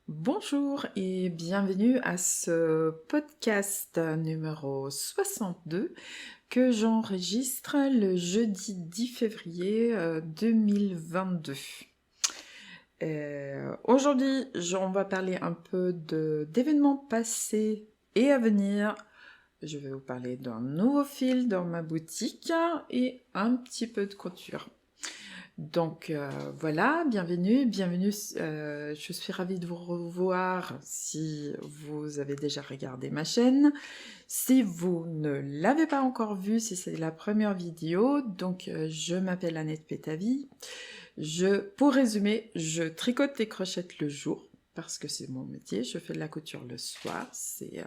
Bonjour et bienvenue à ce podcast numéro 62 que j'enregistre le jeudi 10 février 2022. Aujourd'hui, on va parler un peu d'événements passés et à venir. Je vais vous parler d'un nouveau fil dans ma boutique et un petit peu de couture. Donc voilà, bienvenue. Je suis ravie de vous revoir si vous avez déjà regardé ma chaîne. Si vous ne l'avez pas encore vue, si c'est la première vidéo, donc je m'appelle Annette Pétavie. Pour résumer, je tricote et crochette le jour parce que c'est mon métier. Je fais de la couture le soir, c'est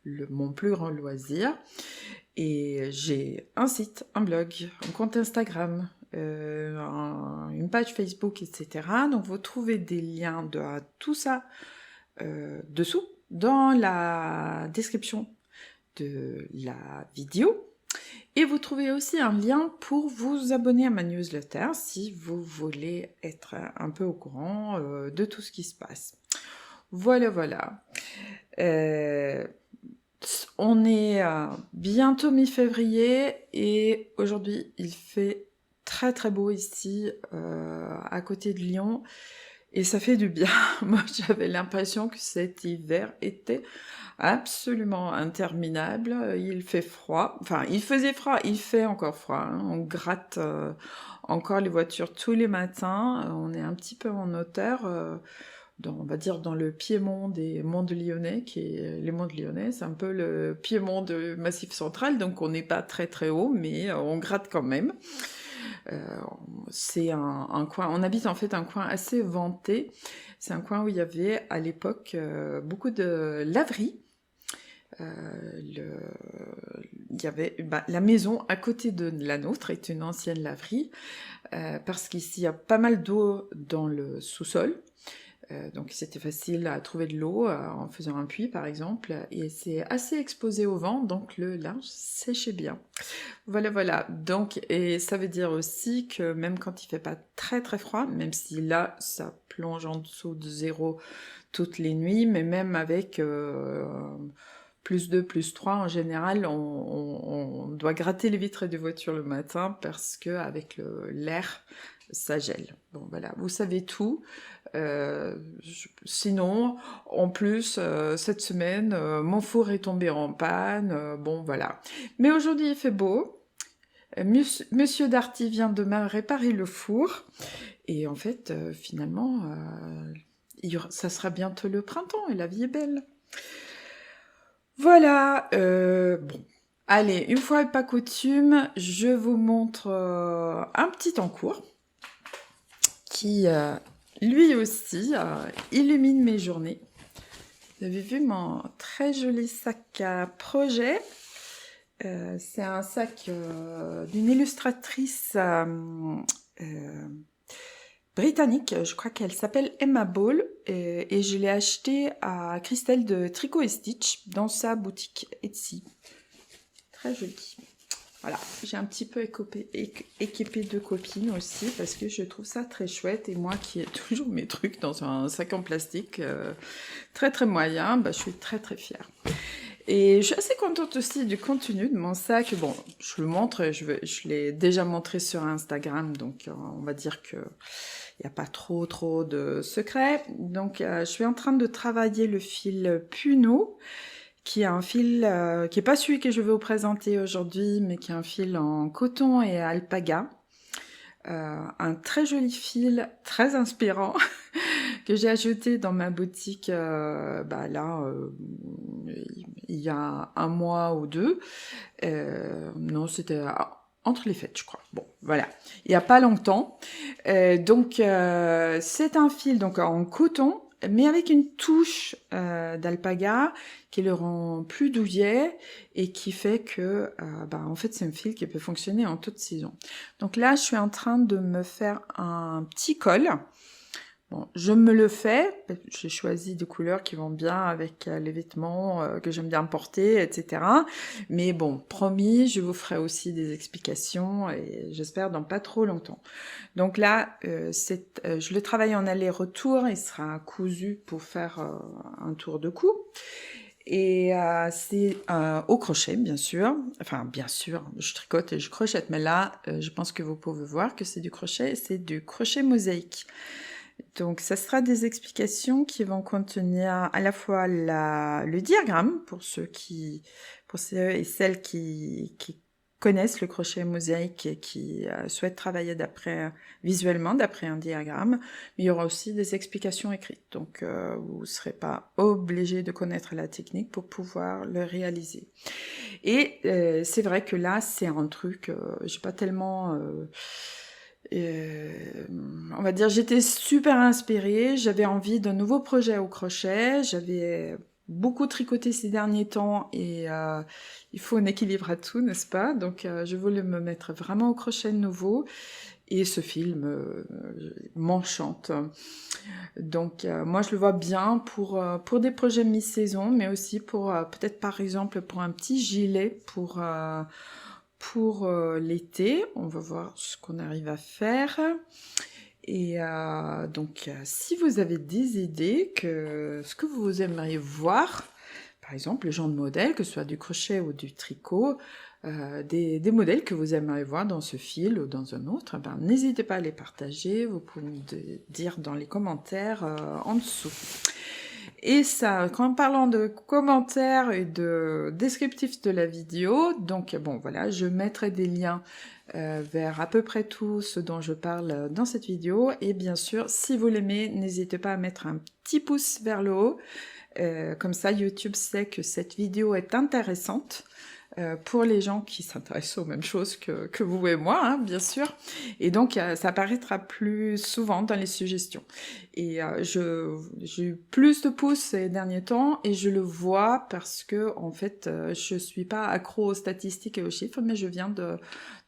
mon plus grand loisir. Et j'ai un site, un blog, un compte Instagram, une page Facebook, etc. Donc vous trouvez des liens de tout ça dessous, dans la description de la vidéo. Et vous trouvez aussi un lien pour vous abonner à ma newsletter si vous voulez être un peu au courant de tout ce qui se passe. Voilà. On est bientôt mi-février et aujourd'hui il fait très très beau ici à côté de Lyon et ça fait du bien. Moi j'avais l'impression que cet hiver était absolument interminable. Il fait froid, enfin il faisait froid, il fait encore froid. Hein. On gratte encore les voitures tous les matins. On est un petit peu en hauteur. On va dire dans le piémont des Monts de Lyonnais, les Monts de Lyonnais, c'est un peu le piémont du Massif central, donc on n'est pas très très haut, mais on gratte quand même. C'est un coin, on habite en fait un coin assez vanté, c'est un coin où il y avait à l'époque beaucoup de laveries. Il y avait la maison à côté de la nôtre est une ancienne laverie, parce qu'ici il y a pas mal d'eau dans le sous-sol. Donc c'était facile à trouver de l'eau en faisant un puits par exemple, et c'est assez exposé au vent, donc le linge séchait bien. Voilà. Donc, et ça veut dire aussi que même quand il fait pas très très froid, même si là ça plonge en dessous de 0 toutes les nuits, mais même avec plus 2, plus 3, en général, on doit gratter les vitres des voitures le matin parce que avec l'air, ça gèle. Bon voilà, vous savez tout. Sinon, en plus, cette semaine, mon four est tombé en panne. Bon voilà. Mais aujourd'hui, il fait beau. Monsieur Darty vient de me réparer le four. Et en fait, finalement, ça sera bientôt le printemps et la vie est belle. Voilà, bon. Allez, une fois et pas coutume, je vous montre un petit en cours qui, lui aussi, illumine mes journées. Vous avez vu mon très joli sac à projet. C'est un sac d'une illustratrice britannique, je crois qu'elle s'appelle Emma Ball, et je l'ai acheté à Christelle de Tricot et Stitch dans sa boutique Etsy. Très joli. Voilà, j'ai un petit peu équipé de copines aussi parce que je trouve ça très chouette, et moi qui ai toujours mes trucs dans un sac en plastique très très moyen, je suis très très fière. Et je suis assez contente aussi du contenu de mon sac. Bon, je le montre, je l'ai déjà montré sur Instagram, donc on va dire que il n'y a pas trop de secrets. Donc je suis en train de travailler le fil Puno, qui est un fil qui est pas celui que je vais vous présenter aujourd'hui, mais qui est un fil en coton et alpaga. Un très joli fil, très inspirant, que j'ai ajouté dans ma boutique il y a un mois ou deux. Non, c'était entre les fêtes, je crois. Bon, voilà, il n'y a pas longtemps. Donc, c'est un fil donc en coton, mais avec une touche d'alpaga qui le rend plus douillet et qui fait que, en fait, c'est un fil qui peut fonctionner en toute saison. Donc là, je suis en train de me faire un petit col. Bon, je me le fais, j'ai choisi des couleurs qui vont bien avec les vêtements que j'aime bien porter, etc. Mais bon, promis, je vous ferai aussi des explications et j'espère dans pas trop longtemps. Donc là, je le travaille en aller-retour, il sera cousu pour faire un tour de cou. Et c'est au crochet, bien sûr. Enfin, bien sûr, je tricote et je crochette, mais là, je pense que vous pouvez voir que c'est du crochet, c'est du crochet mosaïque. Donc, ça sera des explications qui vont contenir à la fois le diagramme pour ceux et celles qui connaissent le crochet mosaïque et qui souhaitent travailler visuellement d'après un diagramme. Mais il y aura aussi des explications écrites. Donc, vous ne serez pas obligé de connaître la technique pour pouvoir le réaliser. Et c'est vrai que là, c'est un truc, j'ai pas tellement... on va dire, j'étais super inspirée, j'avais envie d'un nouveau projet au crochet, j'avais beaucoup tricoté ces derniers temps et il faut un équilibre à tout, n'est-ce pas? Donc je voulais me mettre vraiment au crochet de nouveau et ce film m'enchante. Donc moi je le vois bien pour des projets mi-saison, mais aussi pour peut-être par exemple pour un petit gilet pour l'été. On va voir ce qu'on arrive à faire. Et donc, si vous avez des idées, ce que vous aimeriez voir, par exemple, le genre de modèle, que ce soit du crochet ou du tricot, des modèles que vous aimeriez voir dans ce fil ou dans un autre, ben, n'hésitez pas à les partager. Vous pouvez me dire dans les commentaires en dessous. Et ça, en parlant de commentaires et de descriptifs de la vidéo, donc bon voilà, je mettrai des liens vers à peu près tout ce dont je parle dans cette vidéo. Et bien sûr, si vous l'aimez, n'hésitez pas à mettre un petit pouce vers le haut. Comme ça, YouTube sait que cette vidéo est intéressante. Pour les gens qui s'intéressent aux mêmes choses que vous et moi, hein, bien sûr. Et donc, ça apparaîtra plus souvent dans les suggestions. Et j'ai eu plus de pouces ces derniers temps et je le vois parce que, en fait, je suis pas accro aux statistiques et aux chiffres, mais je viens de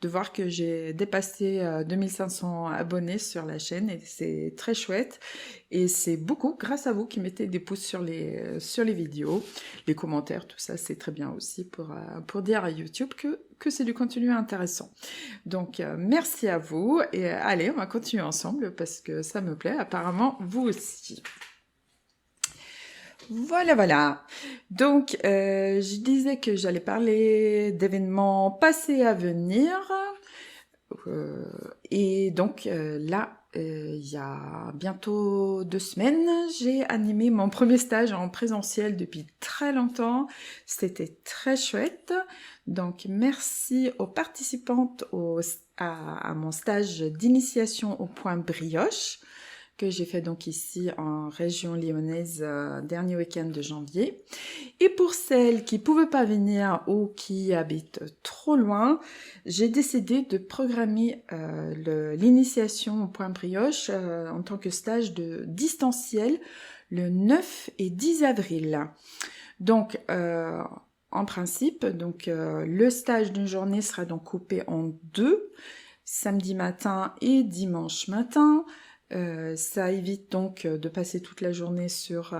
voir que j'ai dépassé 2500 abonnés sur la chaîne et c'est très chouette. Et c'est beaucoup grâce à vous qui mettez des pouces sur les vidéos, les commentaires, tout ça, c'est très bien aussi pour dire à YouTube que c'est du contenu intéressant. Donc, merci à vous et allez, on va continuer ensemble parce que ça me plaît, apparemment vous aussi. Voilà. Donc, je disais que j'allais parler d'événements passés à venir. Et donc, là, il y a bientôt 2 semaines, j'ai animé mon premier stage en présentiel depuis très longtemps. C'était très chouette. Donc, merci aux participantes à mon stage d'initiation au point brioche que j'ai fait donc ici en région lyonnaise dernier week-end de janvier. Et pour celles qui ne pouvaient pas venir ou qui habitent trop loin, j'ai décidé de programmer l'initiation au point brioche en tant que stage de distanciel le 9 et 10 avril. Donc, en principe, donc, le stage d'une journée sera donc coupé en 2, samedi matin et dimanche matin. Ça évite donc de passer toute la journée sur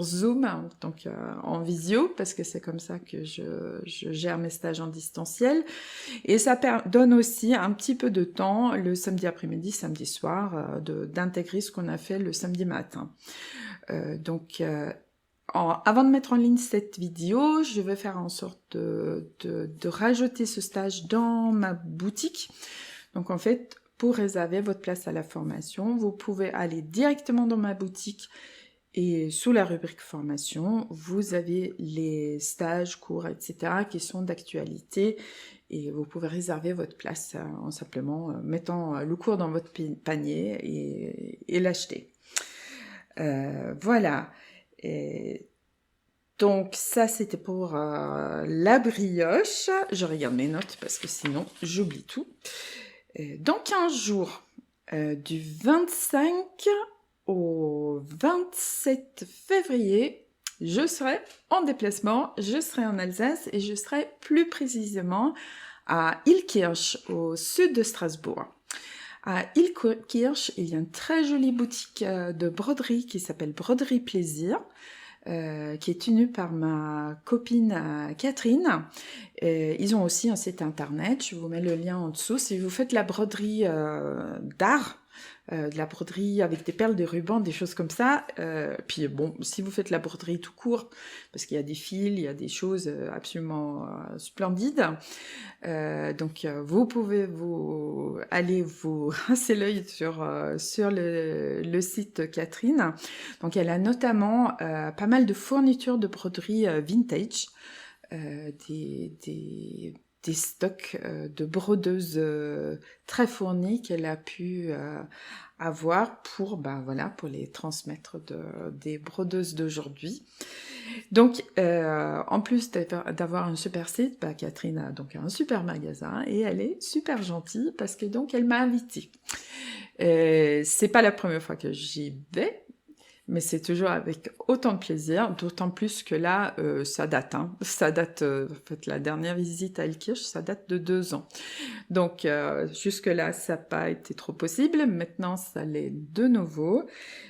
Zoom, donc en visio, parce que c'est comme ça que je gère mes stages en distanciel. Et ça donne aussi un petit peu de temps le samedi après-midi, samedi soir, d'intégrer ce qu'on a fait le samedi matin. Donc, avant de mettre en ligne cette vidéo, je vais faire en sorte de rajouter ce stage dans ma boutique. Donc en fait, pour réserver votre place à la formation, vous pouvez aller directement dans ma boutique et sous la rubrique formation, vous avez les stages, cours, etc. qui sont d'actualité et vous pouvez réserver votre place en simplement mettant le cours dans votre panier et l'acheter. Voilà. Et donc ça c'était pour la brioche. Je regarde mes notes parce que sinon j'oublie tout. Dans 15 jours, du 25 au 27 février, je serai en déplacement, je serai en Alsace et je serai plus précisément à Illkirch, au sud de Strasbourg. À Ilkirch, il y a une très jolie boutique de broderie qui s'appelle Broderie Plaisir, qui est tenue par ma copine Catherine. Ils ont aussi un site internet, je vous mets le lien en dessous. Si vous faites la broderie d'art, de la broderie avec des perles, des rubans, des choses comme ça. Puis bon, si vous faites la broderie tout court, parce qu'il y a des fils, il y a des choses absolument splendides. Donc vous pouvez aller vous rincer l'œil sur le site Catherine. Donc elle a notamment pas mal de fournitures de broderie vintage, des stocks de brodeuses très fournies qu'elle a pu avoir pour les transmettre des brodeuses d'aujourd'hui. Donc, en plus d'avoir un super site, Catherine a donc un super magasin et elle est super gentille parce que donc elle m'a invitée. C'est pas la première fois que j'y vais, mais c'est toujours avec autant de plaisir, d'autant plus que là, ça date. Ça date, en fait, la dernière visite à Ilkirch, ça date de 2 ans. Donc, jusque-là, ça n'a pas été trop possible. Maintenant, ça l'est de nouveau.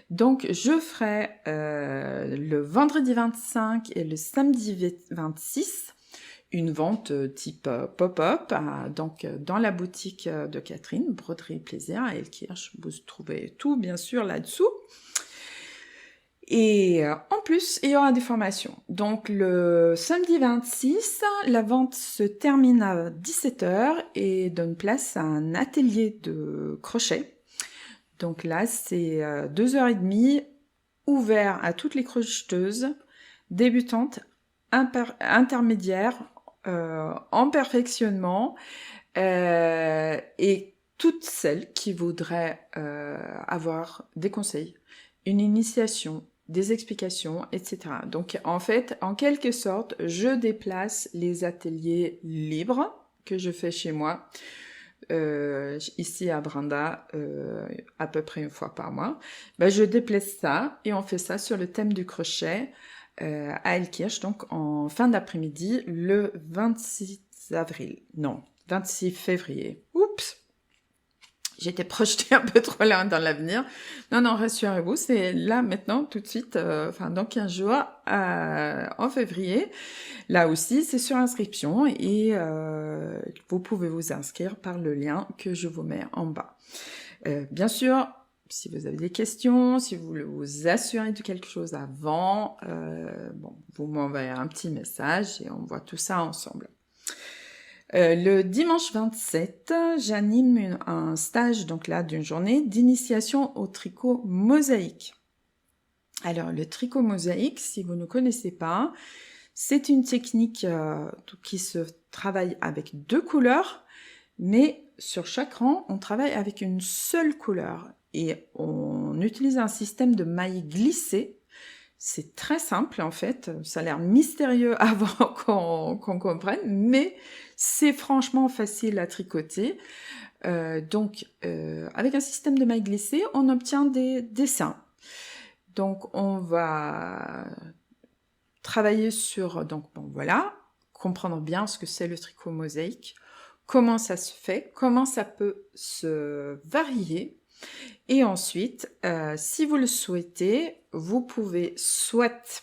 Donc, je ferai le vendredi 25 et le samedi 26 une vente type pop-up, donc dans la boutique de Catherine, Broderie Plaisir à Ilkirch. Vous trouvez tout, bien sûr, là-dessous. Et en plus, il y aura des formations. Donc le samedi 26, la vente se termine à 17h et donne place à un atelier de crochet. Donc là, c'est 2h30, ouvert à toutes les crocheteuses, débutantes, intermédiaires, en perfectionnement, et toutes celles qui voudraient avoir des conseils, une initiation, des explications, etc. Donc en fait, en quelque sorte, je déplace les ateliers libres que je fais chez moi, ici à Branda, à peu près une fois par mois. Je déplace ça et on fait ça sur le thème du crochet à Ilkirch, donc en fin d'après-midi, le 26 février. Oups! J'étais projetée un peu trop loin dans l'avenir. Non, rassurez-vous, c'est là, maintenant, tout de suite, dans 15 jours, en février. Là aussi, c'est sur inscription et vous pouvez vous inscrire par le lien que je vous mets en bas. Bien sûr, si vous avez des questions, si vous voulez vous assurer de quelque chose avant, vous m'envoyez un petit message et on voit tout ça ensemble. Le dimanche 27, j'anime un stage d'une journée d'initiation au tricot mosaïque. Alors le tricot mosaïque, si vous ne connaissez pas, c'est une technique qui se travaille avec 2 couleurs, mais sur chaque rang, on travaille avec une seule couleur et on utilise un système de mailles glissées. C'est très simple en fait, ça a l'air mystérieux avant qu'on comprenne, mais c'est franchement facile à tricoter. Avec un système de mailles glissées, on obtient des dessins. Donc on va travailler sur, comprendre bien ce que c'est le tricot mosaïque, comment ça se fait, comment ça peut se varier. Et ensuite, si vous le souhaitez, vous pouvez soit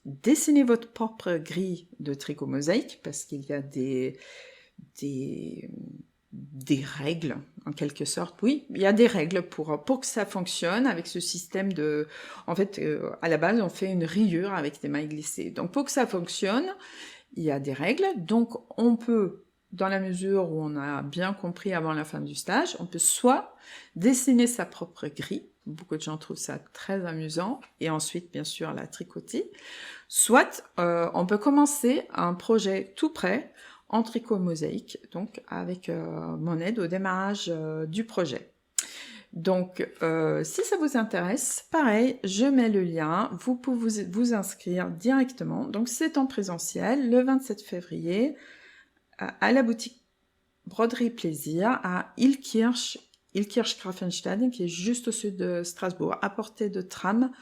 dessiner votre propre grille de tricot mosaïque, parce qu'il y a des règles, en quelque sorte. Oui, il y a des règles pour que ça fonctionne avec ce système de... En fait, à la base, on fait une rayure avec des mailles glissées. Donc, pour que ça fonctionne, il y a des règles. Donc, on peut, dans la mesure où on a bien compris avant la fin du stage, on peut soit dessiner sa propre grille, beaucoup de gens trouvent ça très amusant, et ensuite, bien sûr, la tricoter, soit on peut commencer un projet tout prêt en tricot mosaïque, donc avec mon aide au démarrage du projet. Donc, si ça vous intéresse, pareil, je mets le lien, vous pouvez vous inscrire directement. Donc, c'est en présentiel, le 27 février, à la boutique Broderie Plaisir, à Ilkirch-Grafenstaden, qui est juste au sud de Strasbourg, à portée de tram,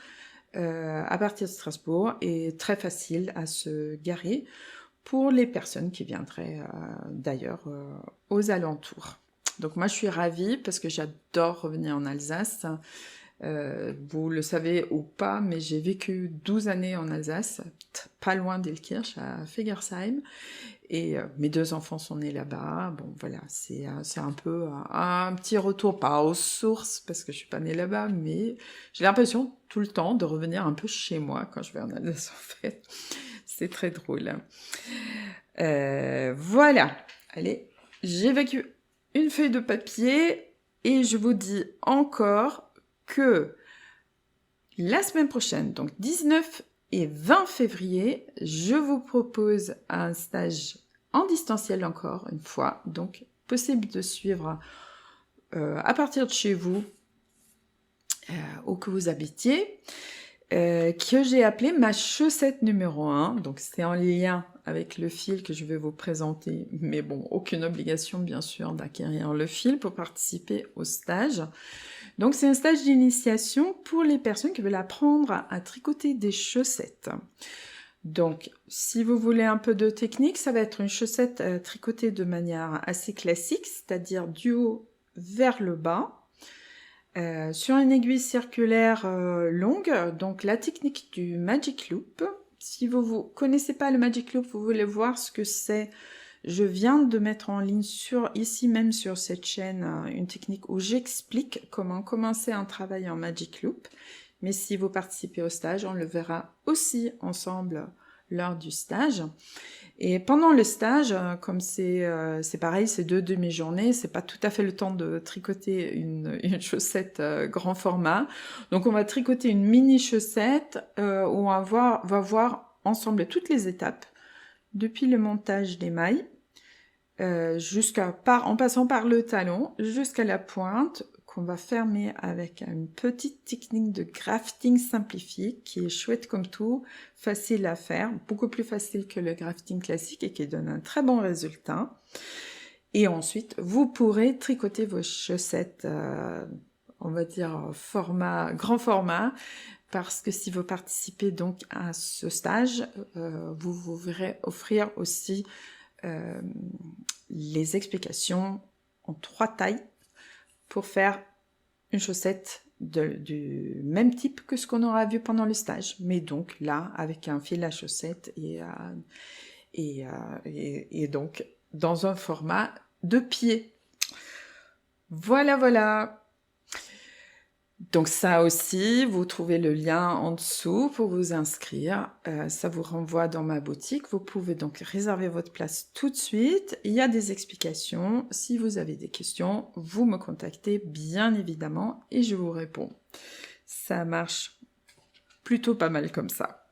à partir de Strasbourg, et très facile à se garer pour les personnes qui viendraient d'ailleurs aux alentours. Donc moi je suis ravie parce que j'adore revenir en Alsace. Vous le savez ou pas, mais j'ai vécu 12 années en Alsace, pas loin d'Elkirch, à Fegersheim. Et mes 2 enfants sont nés là-bas. Bon, voilà, c'est un peu un petit retour, pas aux sources, parce que je suis pas née là-bas, mais j'ai l'impression tout le temps de revenir un peu chez moi quand je vais en Alsace, en fait. C'est très drôle. Voilà. Allez, j'évacue une feuille de papier et je vous dis encore que la semaine prochaine, donc 19 et 20 février, je vous propose un stage en distanciel encore une fois, donc possible de suivre à partir de chez vous, où que vous habitiez, que j'ai appelé ma chaussette numéro 1, donc c'est en lien avec le fil que je vais vous présenter, mais bon, aucune obligation bien sûr d'acquérir le fil pour participer au stage. Donc c'est un stage d'initiation pour les personnes qui veulent apprendre à tricoter des chaussettes. Donc si vous voulez un peu de technique, ça va être une chaussette tricotée de manière assez classique, c'est-à-dire du haut vers le bas, sur une aiguille circulaire longue, donc la technique du Magic Loop. Si vous ne connaissez pas le Magic Loop, vous voulez voir ce que c'est, je viens de mettre en ligne ici même sur cette chaîne une technique où j'explique comment commencer un travail en Magic Loop. Mais si vous participez au stage, on le verra aussi ensemble lors du stage. Et pendant le stage, comme c'est pareil, c'est 2 demi-journées, c'est pas tout à fait le temps de tricoter une chaussette grand format. Donc on va tricoter une mini chaussette où on va voir ensemble toutes les étapes, depuis le montage des mailles, en passant par le talon jusqu'à la pointe, qu'on va fermer avec une petite technique de grafting simplifié qui est chouette comme tout, facile à faire, beaucoup plus facile que le grafting classique et qui donne un très bon résultat. Et ensuite, vous pourrez tricoter vos chaussettes, on va dire grand format, parce que si vous participez donc à ce stage, vous verrez offrir aussi les explications en 3 tailles pour faire une chaussette du même type que ce qu'on aura vu pendant le stage, mais donc là avec un fil à chaussette et donc dans un format de pied. Voilà. Donc ça aussi, vous trouvez le lien en dessous pour vous inscrire. Ça vous renvoie dans ma boutique. Vous pouvez donc réserver votre place tout de suite. Il y a des explications. Si vous avez des questions, vous me contactez bien évidemment et je vous réponds. Ça marche plutôt pas mal comme ça.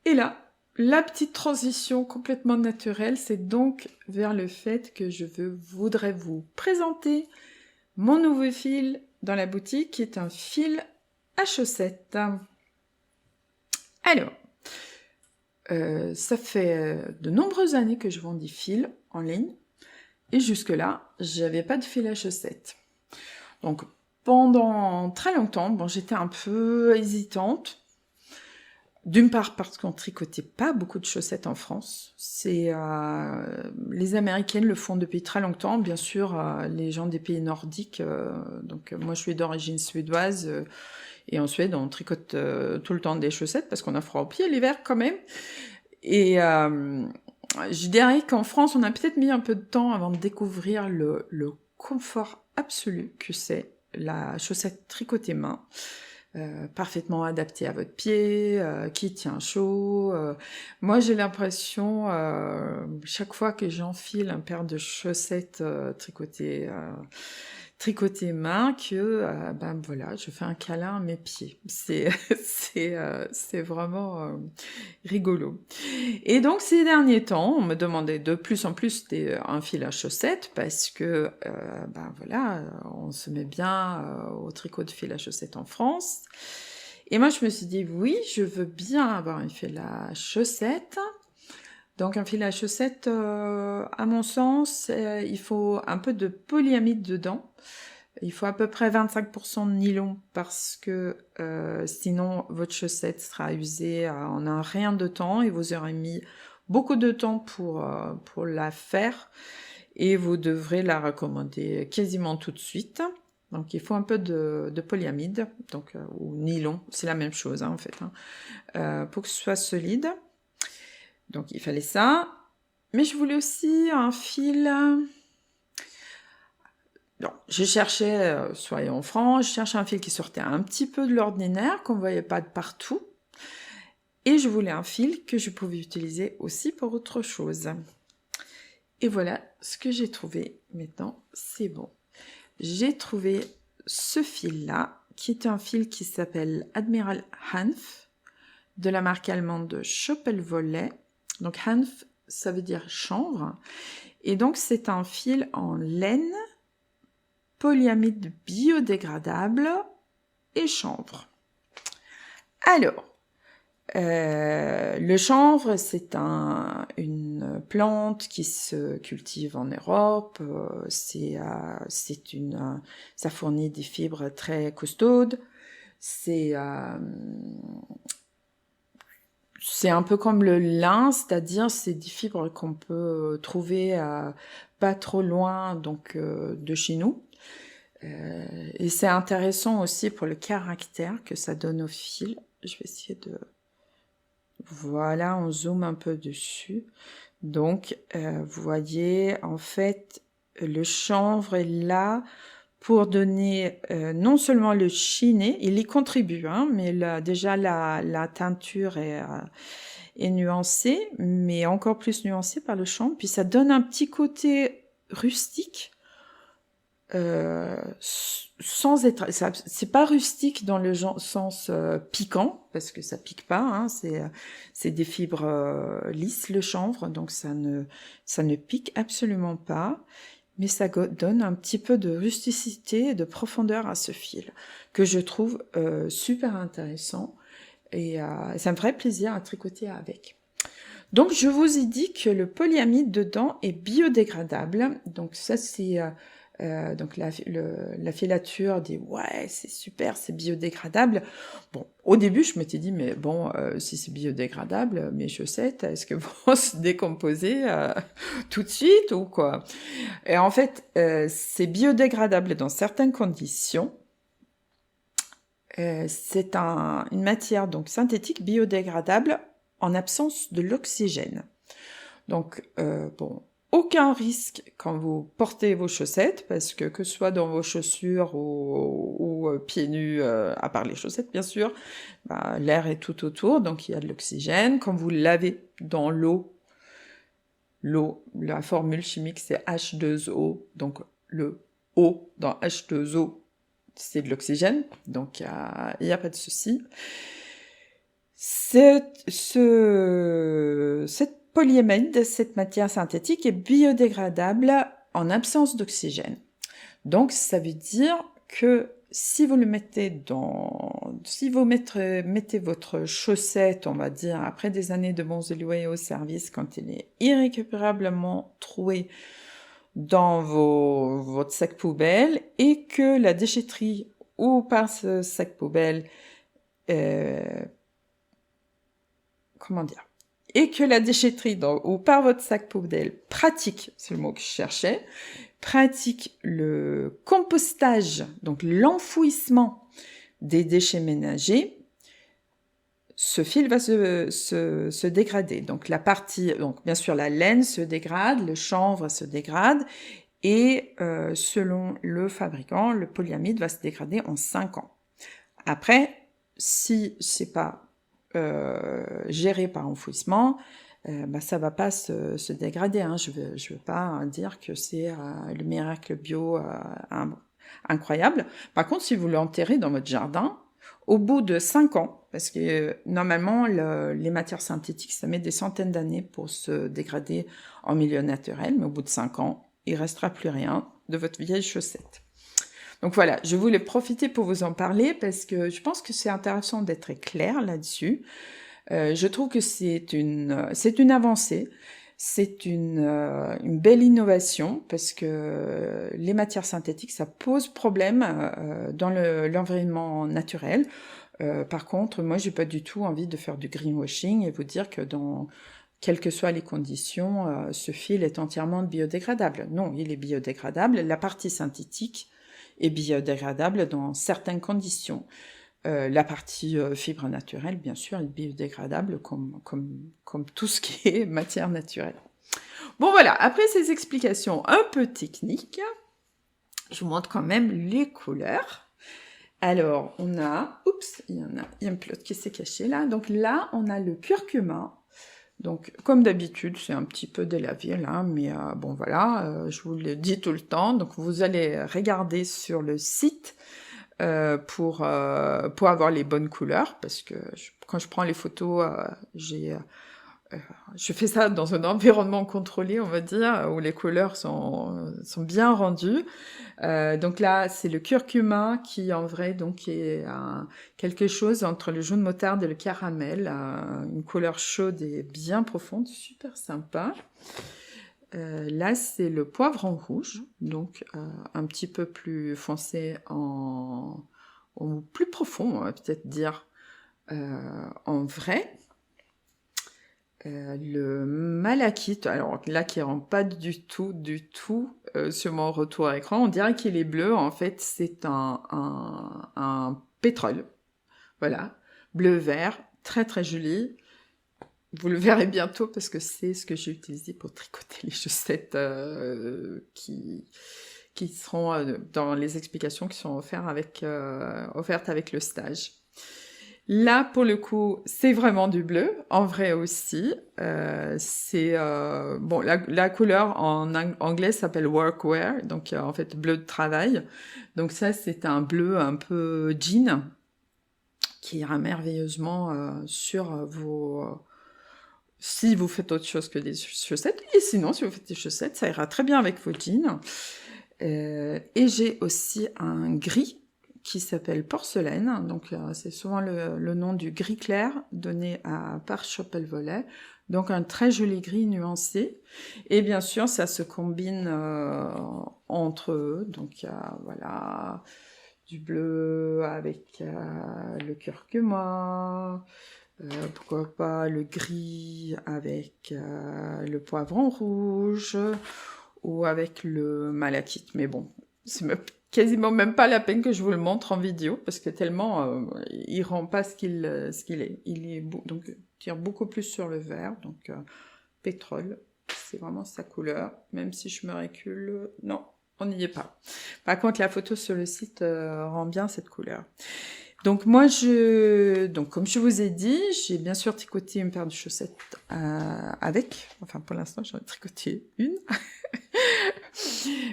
Et là, la petite transition complètement naturelle, c'est donc vers le fait que je voudrais vous présenter mon nouveau fil dans la boutique, qui est un fil à chaussettes. Alors, ça fait de nombreuses années que je vends des fils en ligne, et jusque-là, j'avais pas de fil à chaussettes. Donc, pendant très longtemps, j'étais un peu hésitante. D'une part parce qu'on tricotait pas beaucoup de chaussettes en France. Les Américaines le font depuis très longtemps, bien sûr, les gens des pays nordiques. Donc moi, je suis d'origine suédoise et en Suède, on tricote tout le temps des chaussettes parce qu'on a froid aux pieds l'hiver quand même. Et je dirais qu'en France, on a peut-être mis un peu de temps avant de découvrir le confort absolu que c'est la chaussette tricotée main. Parfaitement adapté à votre pied, qui tient chaud. Moi, j'ai l'impression, chaque fois que j'enfile un paire de chaussettes tricotées main, que voilà, je fais un câlin à mes pieds. C'est vraiment rigolo. Et donc ces derniers temps, on me demandait de plus en plus un fil à chaussettes parce que voilà, on se met bien au tricot de fil à chaussettes en France. Et moi je me suis dit oui, je veux bien avoir un fil à chaussettes. Donc un fil à chaussettes, à mon sens, il faut un peu de polyamide dedans. Il faut à peu près 25% de nylon parce que sinon votre chaussette sera usée en un rien de temps et vous aurez mis beaucoup de temps pour la faire. et vous devrez la recommander quasiment tout de suite. Donc il faut un peu de polyamide, donc, ou nylon, c'est la même chose en fait, pour que ce soit solide. Donc il fallait ça, mais je voulais aussi un fil... Non, je cherchais, soyons francs, je cherchais un fil qui sortait un petit peu de l'ordinaire, qu'on ne voyait pas de partout. Et je voulais un fil que je pouvais utiliser aussi pour autre chose. Et voilà ce que j'ai trouvé. Maintenant, c'est bon. J'ai trouvé ce fil-là, qui est un fil qui s'appelle Admiral Hanf, de la marque allemande Schoppelwolle. Donc Hanf, ça veut dire chanvre. Et donc c'est un fil en laine, polyamide biodégradable et chanvre. Alors, le chanvre, c'est une plante qui se cultive en Europe. Ça fournit des fibres très costaudes. C'est un peu comme le lin, c'est-à-dire c'est des fibres qu'on peut trouver pas trop loin donc de chez nous. Et c'est intéressant aussi pour le caractère que ça donne au fil. Je vais essayer de... Voilà, on zoome un peu dessus. Donc, vous voyez, en fait, le chanvre est là pour donner non seulement le chiné, il y contribue, mais déjà la teinture est nuancée, mais encore plus nuancée par le chanvre. Puis ça donne un petit côté rustique, sans être, c'est pas rustique dans le sens piquant, parce que ça pique pas, c'est des fibres lisses le chanvre, donc ça ne pique absolument pas, mais ça donne un petit peu de rusticité et de profondeur à ce fil, que je trouve super intéressant, et ça me ferait plaisir à tricoter avec. Donc je vous ai dit que le polyamide dedans est biodégradable, donc ça c'est... donc la filature dit ouais c'est super, c'est biodégradable. Bon, au début je m'étais dit mais bon si c'est biodégradable, mes chaussettes est-ce que vont se décomposer tout de suite ou quoi? Et en fait c'est biodégradable dans certaines conditions. C'est une matière donc synthétique biodégradable en absence de l'oxygène. Donc bon, aucun risque quand vous portez vos chaussettes, parce que ce soit dans vos chaussures ou pieds nus, à part les chaussettes bien sûr, l'air est tout autour, donc il y a de l'oxygène. Quand vous lavez dans l'eau, la formule chimique c'est H2O, donc le O dans H2O, c'est de l'oxygène, donc il n'y a pas de souci. Cette polyamide, cette matière synthétique, est biodégradable en absence d'oxygène. Donc, ça veut dire que si vous mettez votre chaussette, on va dire, après des années de bons et loyaux service, quand elle est irrécupérablement trouée dans votre sac poubelle, et que la déchetterie ou par ce sac poubelle, et que la déchetterie ou par votre sac poubelle pratique, c'est le mot que je cherchais, pratique le compostage, donc l'enfouissement des déchets ménagers, ce fil va se dégrader. Donc bien sûr la laine se dégrade, le chanvre se dégrade, et selon le fabricant, le polyamide va se dégrader en 5 ans. Après, si c'est pas géré par enfouissement, ça va pas se dégrader. Je veux pas dire que c'est le miracle bio incroyable. Par contre, si vous l'enterrez dans votre jardin, au bout de 5 ans, parce que normalement les matières synthétiques, ça met des centaines d'années pour se dégrader en milieu naturel, mais au bout de 5 ans, il restera plus rien de votre vieille chaussette. Donc voilà, je voulais profiter pour vous en parler parce que je pense que c'est intéressant d'être clair là-dessus. Je trouve que c'est une avancée, c'est une belle innovation parce que les matières synthétiques, ça pose problème dans l'environnement naturel. Par contre, moi, j'ai pas du tout envie de faire du greenwashing et vous dire que dans quelles que soient les conditions, ce fil est entièrement biodégradable. Non, il est biodégradable. La partie synthétique est biodégradable dans certaines conditions. La partie fibre naturelle, bien sûr, est biodégradable comme tout ce qui est matière naturelle. Bon voilà, après ces explications un peu techniques, je vous montre quand même les couleurs. Alors, on a, il y a un pilote qui s'est caché là. Donc là, on a le curcuma. Donc, comme d'habitude, c'est un petit peu délavé là, mais bon voilà, je vous le dis tout le temps. Donc, vous allez regarder sur le site pour avoir les bonnes couleurs, parce que quand je prends les photos, je fais ça dans un environnement contrôlé, on va dire, où les couleurs sont bien rendues. Donc là, c'est le curcuma qui, en vrai, donc est quelque chose entre le jaune moutarde et le caramel, une couleur chaude et bien profonde, super sympa. Là, c'est le poivron rouge, donc un petit peu plus foncé ou plus profond, on va peut-être dire, en vrai. Le malachite, alors là qui rend pas du tout sur mon retour à écran, on dirait qu'il est bleu, en fait c'est un pétrole, voilà, bleu-vert, très très joli. Vous le verrez bientôt parce que c'est ce que j'ai utilisé pour tricoter les chaussettes qui seront dans les explications qui sont offertes avec le stage. Là, pour le coup, c'est vraiment du bleu, en vrai aussi. Bon, la couleur en anglais s'appelle workwear, donc en fait bleu de travail. Donc ça, c'est un bleu un peu jean qui ira merveilleusement sur si vous faites autre chose que des chaussettes. Et sinon, si vous faites des chaussettes, ça ira très bien avec vos jeans. Et j'ai aussi un gris qui s'appelle porcelaine, donc c'est souvent le nom du gris clair donné par Chopel Volet, donc un très joli gris nuancé, et bien sûr ça se combine entre eux, donc il y a voilà, du bleu avec le curcuma, pourquoi pas le gris avec le poivron rouge, ou avec le malachite, mais bon, c'est quasiment même pas la peine que je vous le montre en vidéo, parce que tellement il rend pas ce qu'il est. Il est donc tire beaucoup plus sur le vert, donc pétrole, c'est vraiment sa couleur, même si je me recule, non, on n'y est pas. Par contre, la photo sur le site rend bien cette couleur. Donc moi, donc comme je vous ai dit, j'ai bien sûr tricoté une paire de chaussettes avec, enfin pour l'instant j'en ai tricoté une,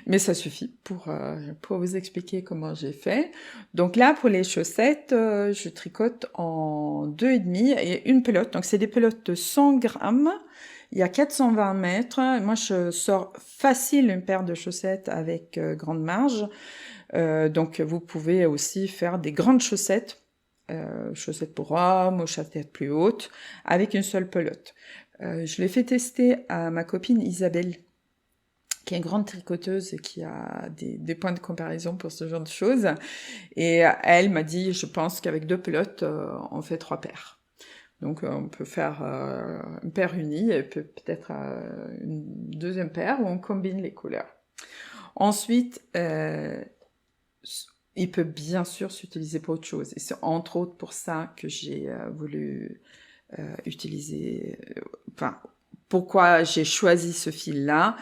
mais ça suffit pour vous expliquer comment j'ai fait. Donc là, pour les chaussettes, je tricote en 2,5 et une pelote. Donc c'est des pelotes de 100 grammes. Il y a 420 mètres. Moi, je sors facile une paire de chaussettes avec grande marge. Donc vous pouvez aussi faire des grandes chaussettes, chaussettes pour hommes ou chaussettes plus hautes, avec une seule pelote. Je l'ai fait tester à ma copine Isabelle, qui est une grande tricoteuse et qui a des points de comparaison pour ce genre de choses. Et elle m'a dit, je pense qu'avec 2 pelotes, on fait 3 paires. Donc on peut faire une paire unie et peut-être une deuxième paire où on combine les couleurs. Ensuite, il peut bien sûr s'utiliser pour autre chose. Et c'est entre autres pour ça que j'ai voulu utiliser... pourquoi j'ai choisi ce fil-là.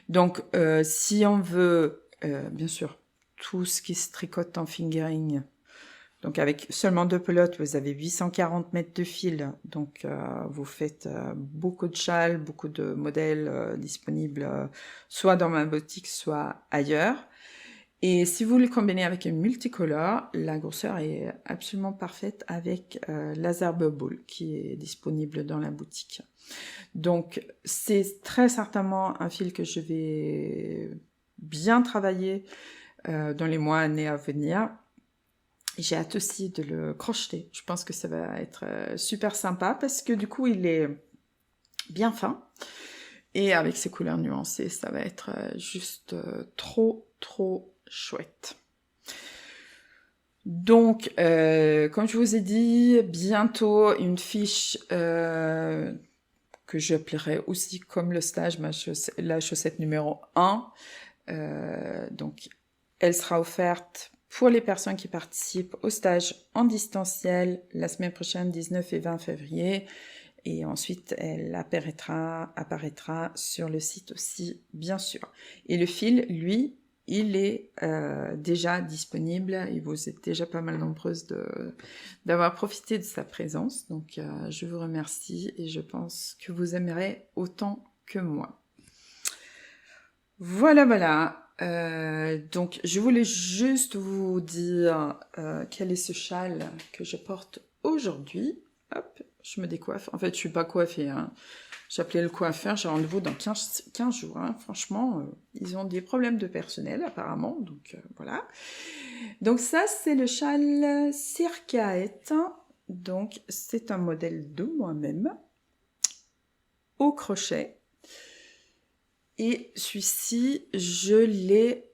Donc, si on veut, bien sûr, tout ce qui se tricote en fingering, donc avec seulement 2 pelotes, vous avez 840 mètres de fil. Donc, vous faites beaucoup de châles, beaucoup de modèles disponibles, soit dans ma boutique, soit ailleurs. Et si vous les combinez avec une multicolore, la grosseur est absolument parfaite avec Laser Bubble qui est disponible dans la boutique. Donc c'est très certainement un fil que je vais bien travailler dans les mois, années à venir. J'ai hâte aussi de le crocheter. Je pense que ça va être super sympa parce que du coup il est bien fin. Et avec ses couleurs nuancées, ça va être juste trop chouette. Donc, comme je vous ai dit, bientôt une fiche que que j'appellerai aussi comme le stage la chaussette numéro 1. Donc, elle sera offerte pour les personnes qui participent au stage en distanciel la semaine prochaine, 19 et 20 février. Et ensuite, elle apparaîtra sur le site aussi, bien sûr. Et le fil, lui, il est déjà disponible et vous êtes déjà pas mal nombreuses d'avoir profité de sa présence. Donc, je vous remercie et je pense que vous aimerez autant que moi. Voilà. Donc, je voulais juste vous dire quel est ce châle que je porte aujourd'hui. Hop, je me décoiffe. En fait, je suis pas coiffée. Hein. J'ai appelé le coiffeur, j'ai rendez-vous dans 15 jours. Hein. Franchement, ils ont des problèmes de personnel apparemment. Donc, voilà. Donc ça, c'est le châle Circaète. Donc, c'est un modèle de moi-même au crochet. Et celui-ci, je l'ai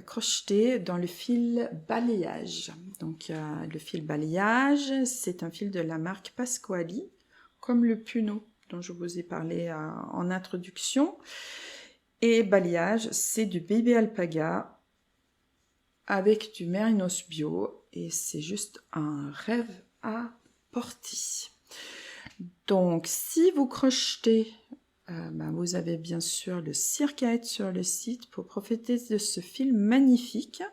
crocheté dans le fil balayage. Donc, le fil balayage, c'est un fil de la marque Pasquali, comme le Puno dont je vous ai parlé en introduction. Et balayage, c'est du baby alpaga avec du mérinos bio. Et c'est juste un rêve à porter. Donc, si vous crochetez... vous avez bien sûr le Circaète sur le site pour profiter de ce fil magnifique.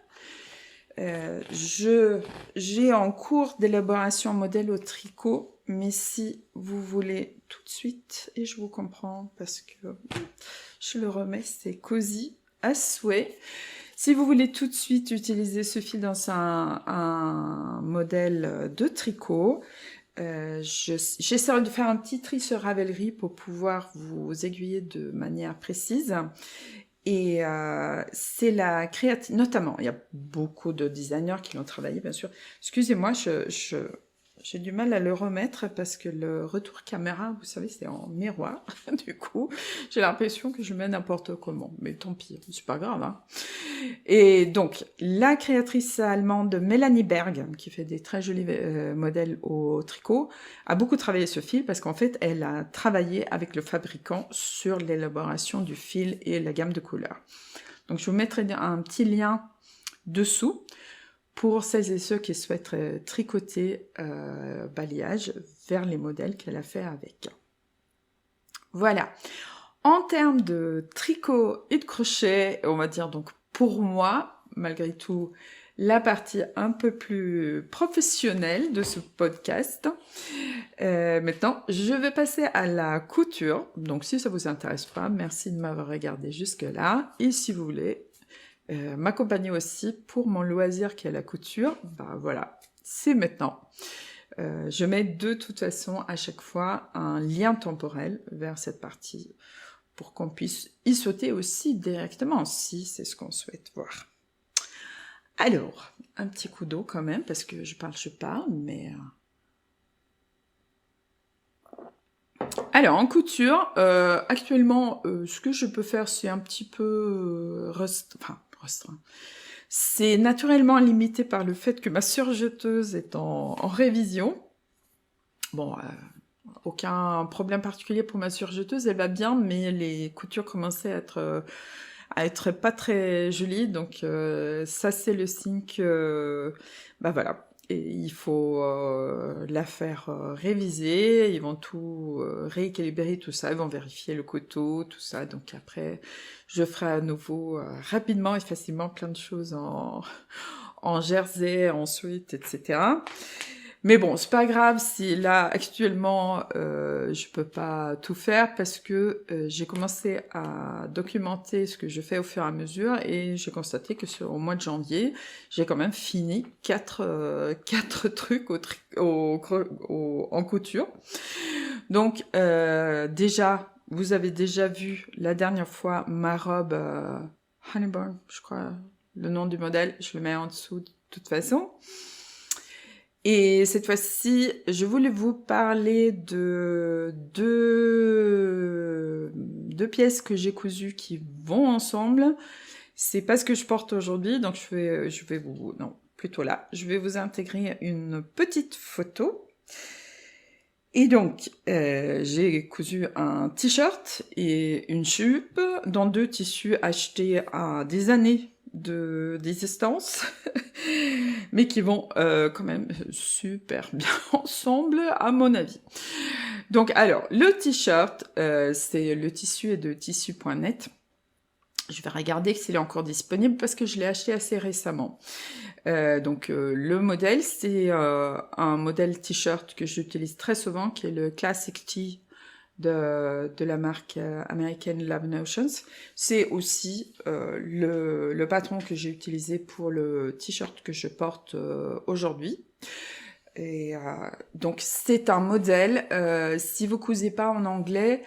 J'ai en cours d'élaboration un modèle au tricot, mais si vous voulez tout de suite, et je vous comprends parce que je le remets, c'est cosy à souhait. Si vous voulez tout de suite utiliser ce fil dans un modèle de tricot, j'essaie de faire un petit tri sur Ravelry pour pouvoir vous aiguiller de manière précise. Et c'est la créativité, notamment, il y a beaucoup de designers qui l'ont travaillé, bien sûr. Excusez-moi, j'ai du mal à le remettre parce que le retour caméra, vous savez, c'est en miroir. Du coup, j'ai l'impression que je mets n'importe comment. Mais tant pis, c'est pas grave. Hein. Et donc, la créatrice allemande Mélanie Berg, qui fait des très jolis modèles au tricot, a beaucoup travaillé ce fil parce qu'en fait, elle a travaillé avec le fabricant sur l'élaboration du fil et la gamme de couleurs. Donc, je vous mettrai un petit lien dessous pour celles et ceux qui souhaitent tricoter balayage vers les modèles qu'elle a fait avec. Voilà. En termes de tricot et de crochet, on va dire donc pour moi, malgré tout, la partie un peu plus professionnelle de ce podcast. Maintenant, je vais passer à la couture. Donc, si ça vous intéresse pas, merci de m'avoir regardé jusque-là. Et si vous voulez m'accompagner aussi pour mon loisir qui est la couture, voilà, c'est maintenant. Je mets de toute façon à chaque fois un lien temporel vers cette partie pour qu'on puisse y sauter aussi directement, si c'est ce qu'on souhaite voir. Alors, un petit coup d'eau quand même, parce que je parle, mais... Alors, en couture, actuellement, ce que je peux faire, c'est un petit peu restreint. C'est naturellement limité par le fait que ma surjeteuse est en révision. Bon... aucun problème particulier pour ma surjeteuse, elle va bien, mais les coutures commençaient à être pas très jolies, donc ça c'est le signe que, voilà, et il faut la faire réviser, ils vont tout rééquilibrer, tout ça, ils vont vérifier le coteau, tout ça, donc après je ferai à nouveau rapidement et facilement plein de choses en jersey, en sweat, etc. Mais bon, c'est pas grave si là, actuellement, je peux pas tout faire parce que j'ai commencé à documenter ce que je fais au fur et à mesure et j'ai constaté que au mois de janvier, j'ai quand même fini 4 trucs en couture. Donc, déjà, vous avez déjà vu la dernière fois ma robe Honeyburn, je crois, le nom du modèle, je le mets en dessous de toute façon. Et cette fois-ci, je voulais vous parler de deux pièces que j'ai cousues qui vont ensemble. C'est pas ce que je porte aujourd'hui, donc je vais vous intégrer une petite photo. Et donc, j'ai cousu un t-shirt et une jupe dans 2 tissus achetés à des années d'existence, mais qui vont quand même super bien ensemble, à mon avis. Donc, alors, le t-shirt, c'est le tissu est de tissu.net. Je vais regarder s'il est encore disponible parce que je l'ai acheté assez récemment. Donc le modèle, c'est un modèle t-shirt que j'utilise très souvent, qui est le Classic Tee de la marque américaine Love Notions. C'est aussi le patron que j'ai utilisé pour le t-shirt que je porte aujourd'hui. Et donc c'est un modèle, si vous cousez pas en anglais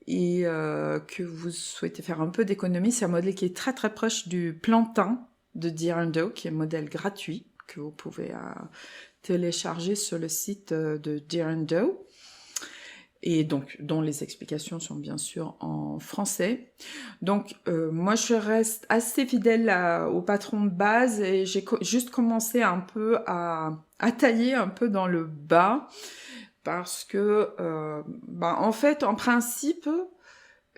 et que vous souhaitez faire un peu d'économie, c'est un modèle qui est très très proche du plantain de Dear & Doe, qui est un modèle gratuit que vous pouvez télécharger sur le site de Dear & Doe, et donc dont les explications sont bien sûr en français. Donc moi je reste assez fidèle au patron de base, et j'ai juste commencé un peu à tailler un peu dans le bas, parce que en fait, en principe,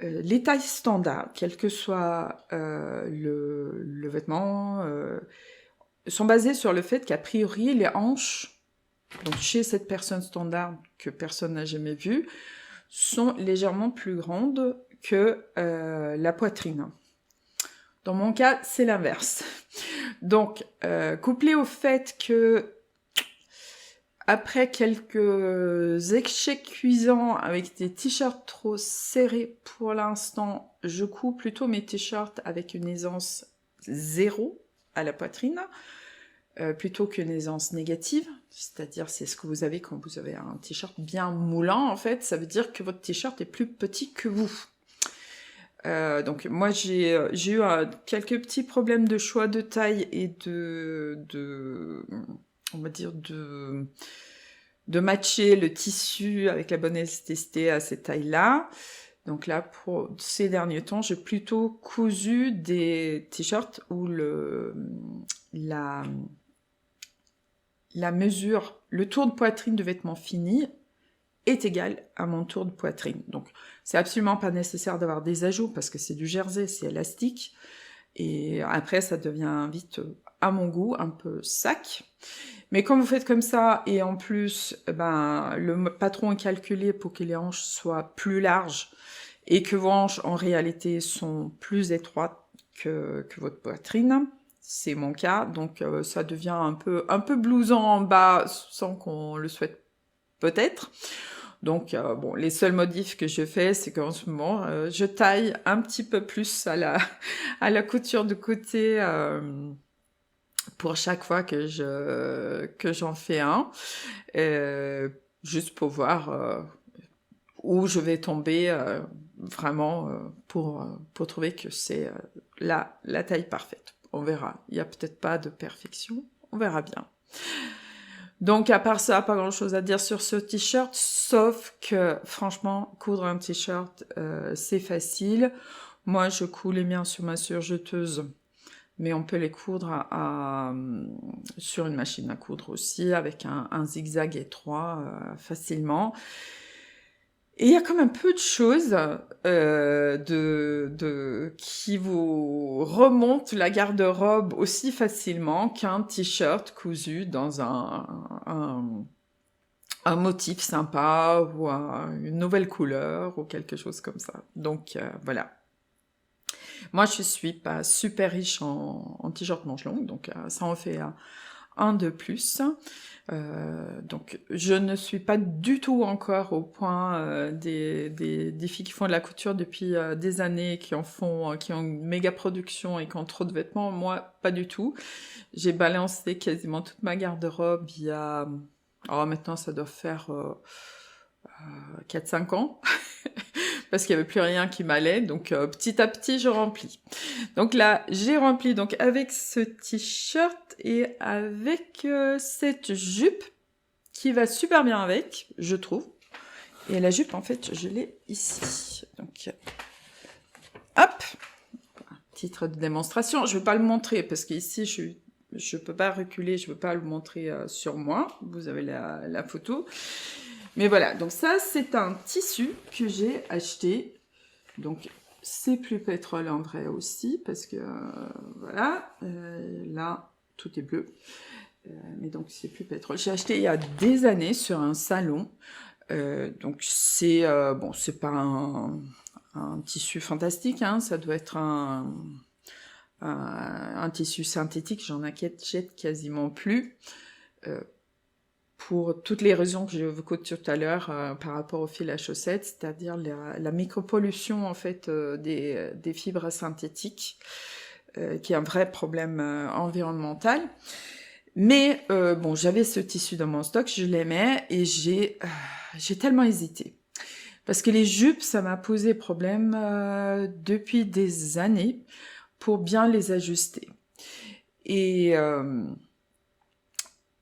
les tailles standards, quel que soit le vêtement, sont basées sur le fait qu'a priori, les hanches, donc chez cette personne standard que personne n'a jamais vue, sont légèrement plus grandes que la poitrine. Dans mon cas, c'est l'inverse. Donc, couplé au fait que après quelques échecs cuisants avec des t-shirts trop serrés pour l'instant, je couds plutôt mes t-shirts avec une aisance 0 à la poitrine, plutôt qu'une aisance négative. C'est-à-dire, c'est ce que vous avez quand vous avez un t-shirt bien moulant, en fait. Ça veut dire que votre t-shirt est plus petit que vous. Donc moi j'ai eu quelques petits problèmes de choix de taille et on va dire de matcher le tissu avec la bonne élasticité à cette taille-là. Donc là, pour ces derniers temps, j'ai plutôt cousu des t-shirts où la mesure, le tour de poitrine du vêtement fini est égal à mon tour de poitrine. Donc, c'est absolument pas nécessaire d'avoir des ajouts parce que c'est du jersey, c'est élastique. Et après, ça devient vite, à mon goût, un peu sac. Mais quand vous faites comme ça, et en plus, le patron est calculé pour que les hanches soient plus larges et que vos hanches, en réalité, sont plus étroites que votre poitrine, c'est mon cas. Donc, ça devient un peu blousant en bas sans qu'on le souhaite peut-être. Donc, les seuls modifs que je fais, c'est qu'en ce moment, je taille un petit peu plus à la couture de côté pour chaque fois que j'en fais un, juste pour voir où je vais tomber vraiment pour trouver que c'est la taille parfaite. On verra. Il n'y a peut-être pas de perfection. On verra bien. Donc, à part ça, pas grand-chose à dire sur ce t-shirt, sauf que, franchement, coudre un t-shirt, c'est facile. Moi, je couds les miens sur ma surjeteuse, mais on peut les coudre sur une machine à coudre aussi, avec un zigzag étroit, facilement. Et il y a quand même peu de choses qui vous remontent la garde-robe aussi facilement qu'un t-shirt cousu dans un motif sympa ou une nouvelle couleur ou quelque chose comme ça. Donc voilà. Moi, je suis pas super riche en t-shirt manches longues, donc ça en fait un de plus. Donc je ne suis pas du tout encore au point des filles qui font de la couture depuis des années, qui ont une méga production et qui ont trop de vêtements. Moi, pas du tout. J'ai balancé quasiment toute ma garde-robe il y a... Alors maintenant, ça doit faire 4-5 ans. Parce qu'il n'y avait plus rien qui m'allait, donc petit à petit, je remplis. Donc là, j'ai rempli donc avec ce t-shirt et avec cette jupe qui va super bien avec, je trouve. Et la jupe, en fait, je l'ai ici. Donc, hop, titre de démonstration. Je ne vais pas le montrer parce qu'ici, je ne peux pas reculer, je ne peux pas le montrer sur moi. Vous avez la photo. Mais voilà, donc ça, c'est un tissu que j'ai acheté. Donc, c'est plus pétrole en vrai aussi, parce que, voilà, là, tout est bleu. Mais donc, c'est plus pétrole. J'ai acheté il y a des années sur un salon. Donc, c'est bon, c'est pas un tissu fantastique, hein, ça doit être un tissu synthétique, j'en achète quasiment plus. Pour toutes les raisons que je vous évoquais tout à l'heure par rapport au fil à chaussettes, c'est-à-dire la micropollution en fait des fibres synthétiques, qui est un vrai problème environnemental. Mais bon, j'avais ce tissu dans mon stock, je l'aimais et j'ai tellement hésité. Parce que les jupes, ça m'a posé problème depuis des années pour bien les ajuster. Et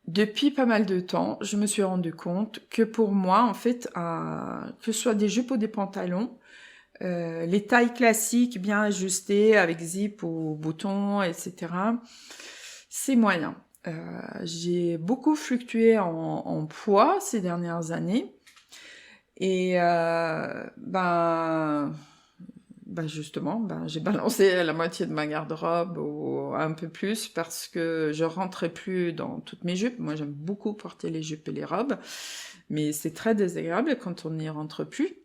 depuis pas mal de temps, je me suis rendu compte que pour moi, en fait, que ce soit des jupes ou des pantalons, les tailles classiques bien ajustées avec zip ou boutons, etc., c'est moyen. J'ai beaucoup fluctué en poids ces dernières années et justement, j'ai balancé la moitié de ma garde-robe ou un peu plus parce que je rentrais plus dans toutes mes jupes. Moi, j'aime beaucoup porter les jupes et les robes, mais c'est très désagréable quand on n'y rentre plus.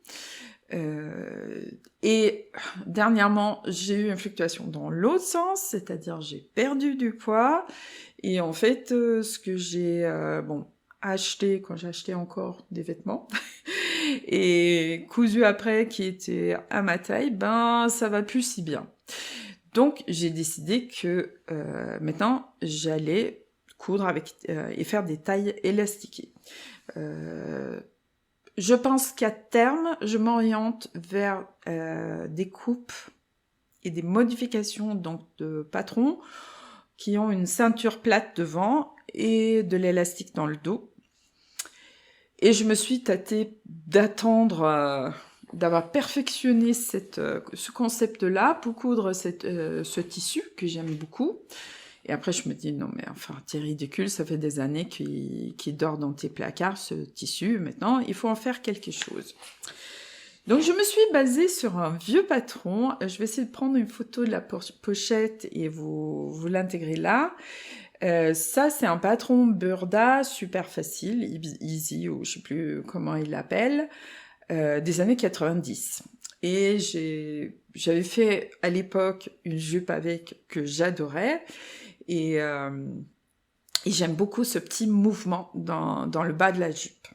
Et dernièrement, j'ai eu une fluctuation dans l'autre sens, c'est-à-dire j'ai perdu du poids. Et en fait, ce que j'ai acheté quand j'ai acheté encore des vêtements et cousu après qui était à ma taille, ça va plus si bien. Donc j'ai décidé que maintenant j'allais coudre avec et faire des tailles élastiquées. Je pense qu'à terme, je m'oriente vers des coupes et des modifications donc de patrons qui ont une ceinture plate devant et de l'élastique dans le dos. Et je me suis tâtée d'attendre d'avoir perfectionné ce concept-là pour coudre ce tissu que j'aime beaucoup. Et après, je me dis, non, mais enfin, t'es ridicule, ça fait des années qu'il dort dans tes placards, ce tissu. Maintenant, il faut en faire quelque chose. Donc, je me suis basée sur un vieux patron. Je vais essayer de prendre une photo de la pochette et vous l'intégrer là. Ça, c'est un patron Burda, super facile, easy, ou je sais plus comment il l'appelle, des années 90. Et j'avais fait à l'époque une jupe avec que j'adorais. Et j'aime beaucoup ce petit mouvement dans le bas de la jupe.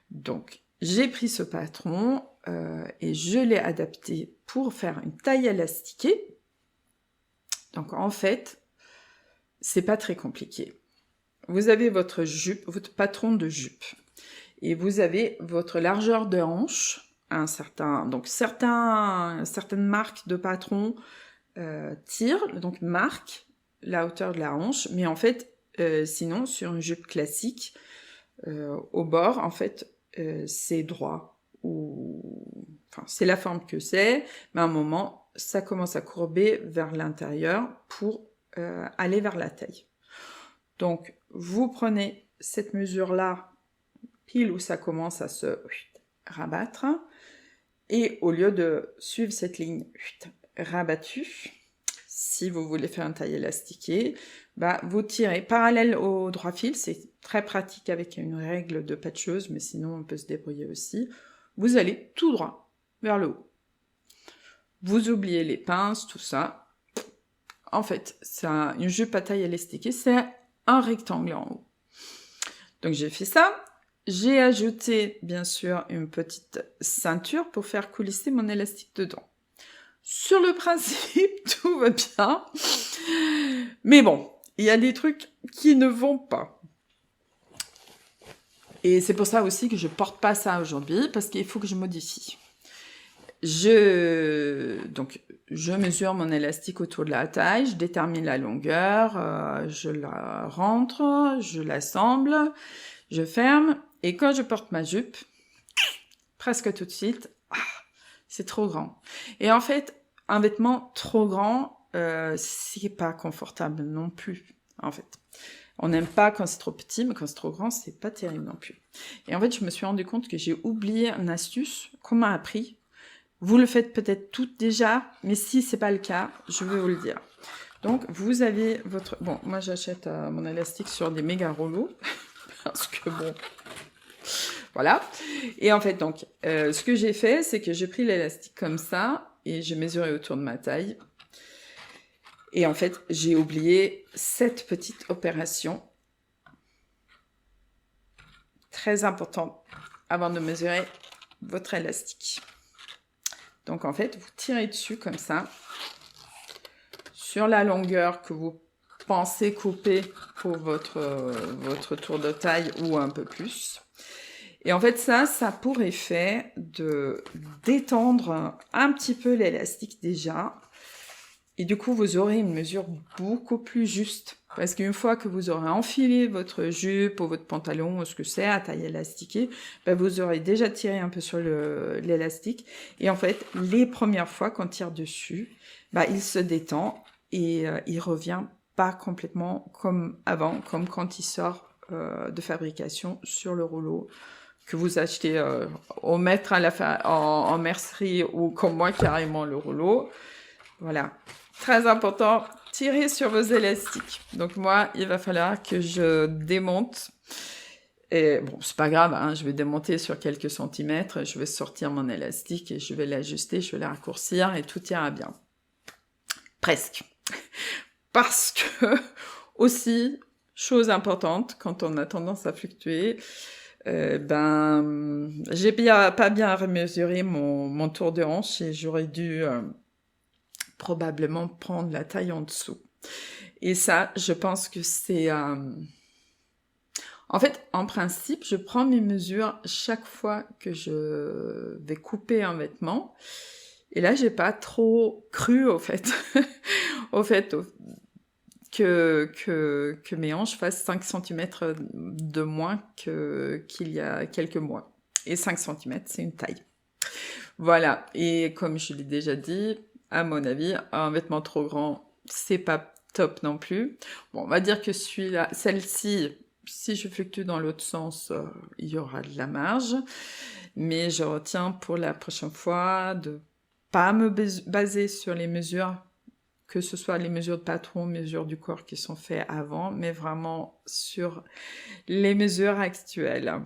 Donc, j'ai pris ce patron et je l'ai adapté pour faire une taille élastiquée. Donc, en fait, c'est pas très compliqué. Vous avez votre jupe, votre patron de jupe. Et vous avez votre largeur de hanche. Certaines marques de patrons tirent, donc marquent la hauteur de la hanche, mais en fait, sinon, sur une jupe classique, au bord, en fait, c'est droit, enfin, c'est la forme que c'est, mais à un moment, ça commence à courber vers l'intérieur pour aller vers la taille. Donc, vous prenez cette mesure-là, pile où ça commence à se rabattre, et au lieu de suivre cette ligne rabattue, si vous voulez faire une taille élastiquée, vous tirez parallèle au droit fil, c'est très pratique avec une règle de patcheuse, mais sinon on peut se débrouiller aussi. Vous allez tout droit vers le haut. Vous oubliez les pinces, tout ça. En fait, c'est une jupe à taille élastiquée, c'est un rectangle en haut. Donc j'ai fait ça. J'ai ajouté, bien sûr, une petite ceinture pour faire coulisser mon élastique dedans. Sur le principe, tout va bien. Mais bon, il y a des trucs qui ne vont pas. Et c'est pour ça aussi que je porte pas ça aujourd'hui, parce qu'il faut que je modifie. Je mesure mon élastique autour de la taille, je détermine la longueur, je la rentre, je l'assemble, je ferme, et quand je porte ma jupe, presque tout de suite, c'est trop grand. Et en fait, un vêtement trop grand, c'est pas confortable non plus, en fait. On n'aime pas quand c'est trop petit, mais quand c'est trop grand, c'est pas terrible non plus. Et en fait, je me suis rendu compte que j'ai oublié une astuce qu'on m'a appris. Vous le faites peut-être toutes déjà, mais si c'est pas le cas, je vais vous le dire. Donc, vous avez votre... Bon, moi, j'achète mon élastique sur des méga rouleaux, parce que bon... Voilà. Et en fait, donc, ce que j'ai fait, c'est que j'ai pris l'élastique comme ça, et j'ai mesuré autour de ma taille. Et en fait, j'ai oublié cette petite opération. Très importante, avant de mesurer votre élastique. Donc, en fait, vous tirez dessus comme ça, sur la longueur que vous pensez couper pour votre tour de taille ou un peu plus. Et en fait, ça a pour effet de détendre un petit peu l'élastique déjà. Et du coup, vous aurez une mesure beaucoup plus juste. Parce qu'une fois que vous aurez enfilé votre jupe ou votre pantalon, ou ce que c'est, à taille élastiquée, ben vous aurez déjà tiré un peu sur l'élastique. Et en fait, les premières fois qu'on tire dessus, ben, il se détend et il revient pas complètement comme avant, comme quand il sort de fabrication sur le rouleau que vous achetez au mètre en mercerie ou comme moi carrément le rouleau. Voilà, très important, tirez sur vos élastiques. Donc moi, il va falloir que je démonte. Et bon, c'est pas grave, hein, je vais démonter sur quelques centimètres, je vais sortir mon élastique et je vais l'ajuster, je vais le raccourcir et tout ira bien. Presque. Parce que, aussi, chose importante, quand on a tendance à fluctuer, j'ai pas bien remesuré mon tour de hanche et j'aurais dû probablement prendre la taille en dessous. Et ça, je pense que c'est... En fait, en principe, je prends mes mesures chaque fois que je vais couper un vêtement. Et là, j'ai pas trop cru, au fait, que mes hanches fassent 5 cm de moins qu'il y a quelques mois. Et 5 cm, c'est une taille. Voilà. Et comme je l'ai déjà dit, à mon avis, un vêtement trop grand, c'est pas top non plus. Bon, on va dire que celle-ci, si je fluctue dans l'autre sens, il y aura de la marge. Mais je retiens pour la prochaine fois de pas me baser sur les mesures, que ce soit les mesures de patron, mesures du corps qui sont faites avant, mais vraiment sur les mesures actuelles.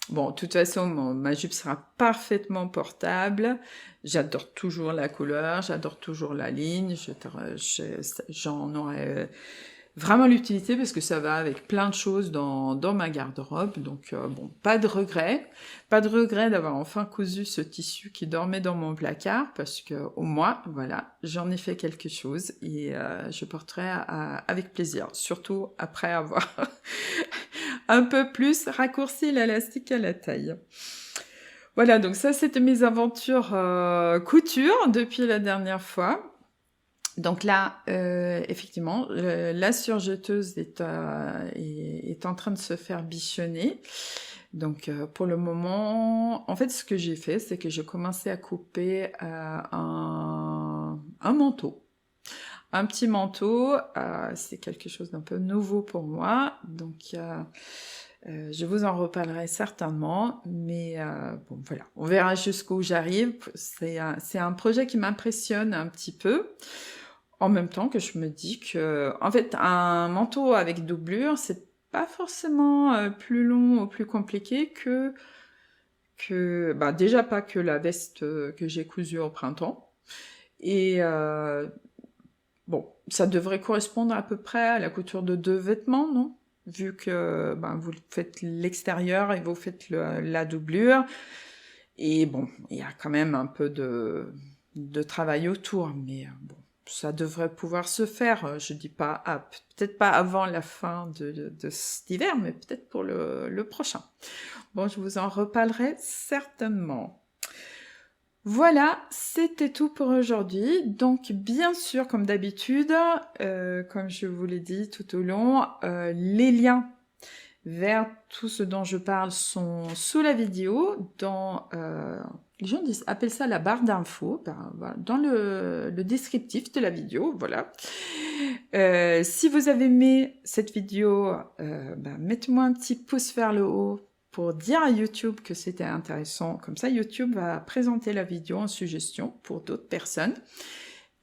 Bon, de toute façon, ma jupe sera parfaitement portable. J'adore toujours la couleur, j'adore toujours la ligne. J'en aurai vraiment l'utilité parce que ça va avec plein de choses dans ma garde-robe. Donc, bon, pas de regret. Pas de regret d'avoir enfin cousu ce tissu qui dormait dans mon placard parce que, au moins, voilà, j'en ai fait quelque chose et je porterai avec plaisir. Surtout après avoir un peu plus raccourci l'élastique à la taille. Voilà, donc ça, c'était mes aventures couture depuis la dernière fois. Donc là, effectivement, la surjeteuse est en train de se faire bichonner. Donc pour le moment, en fait, ce que j'ai fait, c'est que j'ai commencé à couper un manteau. Un petit manteau, c'est quelque chose d'un peu nouveau pour moi. Donc je vous en reparlerai certainement, mais bon voilà, on verra jusqu'où j'arrive. C'est un projet qui m'impressionne un petit peu. En même temps que je me dis que, en fait, un manteau avec doublure, c'est pas forcément plus long ou plus compliqué déjà pas que la veste que j'ai cousue au printemps. Et bon, ça devrait correspondre à peu près à la couture de 2 vêtements, non? Vu que vous faites l'extérieur et vous faites la doublure. Et bon, il y a quand même un peu de travail autour, mais bon. Ça devrait pouvoir se faire, je dis pas, peut-être pas avant la fin de cet hiver, mais peut-être pour le prochain. Bon, je vous en reparlerai certainement. Voilà, c'était tout pour aujourd'hui. Donc, bien sûr, comme d'habitude, comme je vous l'ai dit tout au long, les liens vers tout ce dont je parle sont sous la vidéo, dans Les gens appellent ça la barre d'infos, voilà, dans le descriptif de la vidéo, voilà. Si vous avez aimé cette vidéo, mettez-moi un petit pouce vers le haut pour dire à YouTube que c'était intéressant. Comme ça, YouTube va présenter la vidéo en suggestion pour d'autres personnes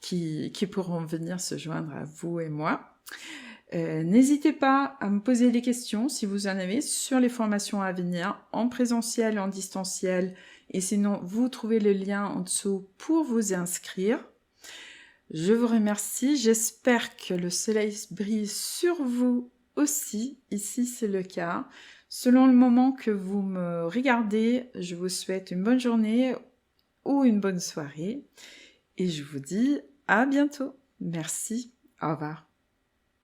qui pourront venir se joindre à vous et moi. N'hésitez pas à me poser des questions si vous en avez sur les formations à venir, en présentiel, en distanciel, et sinon vous trouvez le lien en dessous pour vous inscrire. Je vous remercie, j'espère que le soleil brille sur vous aussi, ici c'est le cas. Selon le moment que vous me regardez, je vous souhaite une bonne journée ou une bonne soirée, et je vous dis à bientôt. Merci, au revoir.